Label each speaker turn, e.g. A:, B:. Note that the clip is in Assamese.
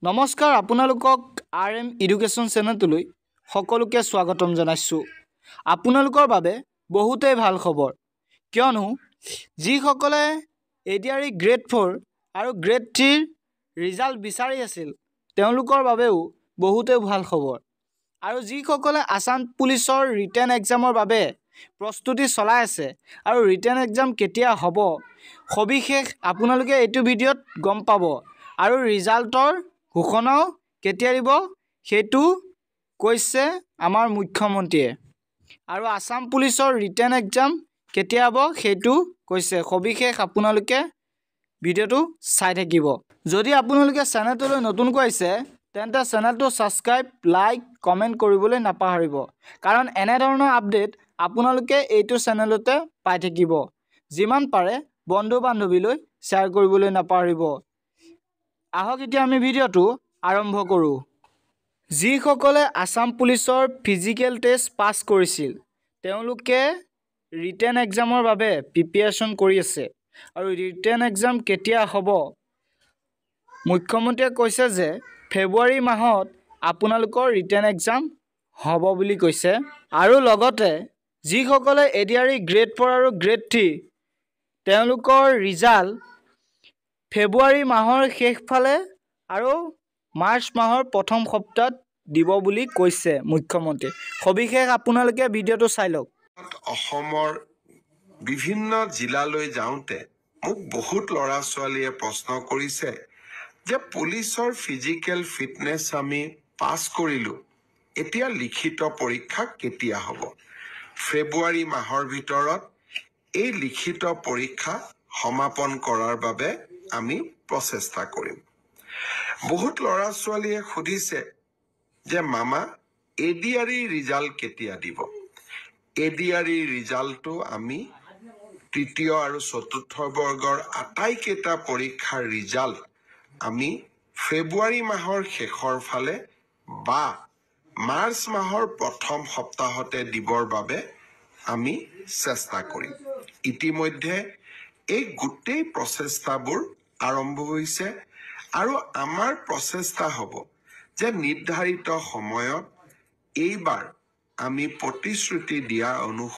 A: নমস্কাৰ আপোনালোকক RM এডুকেশ্যন চেনেলটোলৈ সকলোকে স্বাগতম জনাইছো। আপোনালোকৰ বাবে বহুতেই ভাল খবৰ, কিয়নো যিসকলে এডিআৰই গ্ৰেড 4 আৰু গ্ৰেড 3 ৰিজাল্ট বিচাৰি আছিল তেওঁলোকৰ বাবেও বহুতেই ভাল খবৰ। আৰু যিসকলে আসাম পুলিচৰ ৰিটেন এক্সামৰ বাবে প্ৰস্তুতি চলাই আছে আৰু ৰিটেন এক্সাম কেতিয়া হ'ব সবিশেষ আপোনালোকে এইটো ভিডিঅ'ত গম পাব আৰু ৰিজাল্টৰ ঘোষণাও কেতিয়া দিব সেইটো কৈছে আমাৰ মুখ্যমন্ত্ৰীয়ে। আৰু আসাম পুলিচৰ ৰিটেন এক্সাম কেতিয়া হ'ব সেইটো কৈছে। সবিশেষ আপোনালোকে ভিডিঅ'টো চাই থাকিব। যদি আপোনালোকে চেনেলটোলৈ নতুনকৈ আহিছে তেন্তে চেনেলটো ছাবস্ক্ৰাইব, লাইক, কমেণ্ট কৰিবলৈ নাপাহৰিব, কাৰণ এনেধৰণৰ আপডেট আপোনালোকে এইটো চেনেলতে পাই থাকিব। যিমান পাৰে বন্ধু বান্ধৱীলৈ শ্বেয়াৰ কৰিবলৈ নাপাহৰিব। আহক এতিয়া আমি ভিডিঅ'টো আৰম্ভ কৰোঁ। যিসকলে আসাম পুলিচৰ ফিজিকেল টেষ্ট পাছ কৰিছিল তেওঁলোকে ৰিটেন এক্সামৰ বাবে প্ৰিপেৰেশ্যন কৰি আছে। আৰু ৰিটেন এক্সাম কেতিয়া হ'ব মুখ্যমন্ত্ৰীয়ে কৈছে যে ফেব্ৰুৱাৰী মাহত আপোনালোকৰ ৰিটেন এক্সাম হ'ব বুলি কৈছে। আৰু লগতে যিসকলে এডিআৰই গ্ৰেড 4 আৰু গ্ৰেড 3 তেওঁলোকৰ ৰিজাল্ট ফেব্ৰুৱাৰী মাহৰ শেষফালে আৰু মাৰ্চ মাহৰ প্ৰথম সপ্তাহত দিব বুলি কৈছে মুখ্যমন্ত্ৰীয়ে। সবিশেষ আপোনালোকে ভিডিঅ'টো চাই লওক।
B: অসমৰ বিভিন্ন জিলালৈ যাওঁতে মোক বহুত ল'ৰা ছোৱালীয়ে প্ৰশ্ন কৰিছে যে পুলিচৰ ফিজিকেল ফিটনেছ আমি পাছ কৰিলোঁ, এতিয়া লিখিত পৰীক্ষা কেতিয়া হ'ব? ফেব্ৰুৱাৰী মাহৰ ভিতৰত এই লিখিত পৰীক্ষা সমাপন কৰাৰ বাবে আমি প্ৰচেষ্টা কৰিম। বহুত ল'ৰা ছোৱালীয়ে সুধিছে যে মামা এডিআৰই ৰিজাল্ট কেতিয়া দিব? এডিআৰই ৰিজাল্টটো আমি তৃতীয় আৰু চতুৰ্থ বৰ্গৰ আটাইকেইটা পৰীক্ষাৰ ৰিজাল্ট আমি ফেব্ৰুৱাৰী মাহৰ শেষৰ ফালে বা মাৰ্চ মাহৰ প্ৰথম সপ্তাহতে দিবৰ বাবে আমি চেষ্টা কৰিম। ইতিমধ্যে এই গোটেই প্ৰচেষ্টাবোৰ আৰম্ভ হৈছে আৰু আমাৰ প্ৰচেষ্টা হ'ব যে নিৰ্ধাৰিত সময়ত এইবাৰ আমি প্ৰতিশ্ৰুতি দিয়া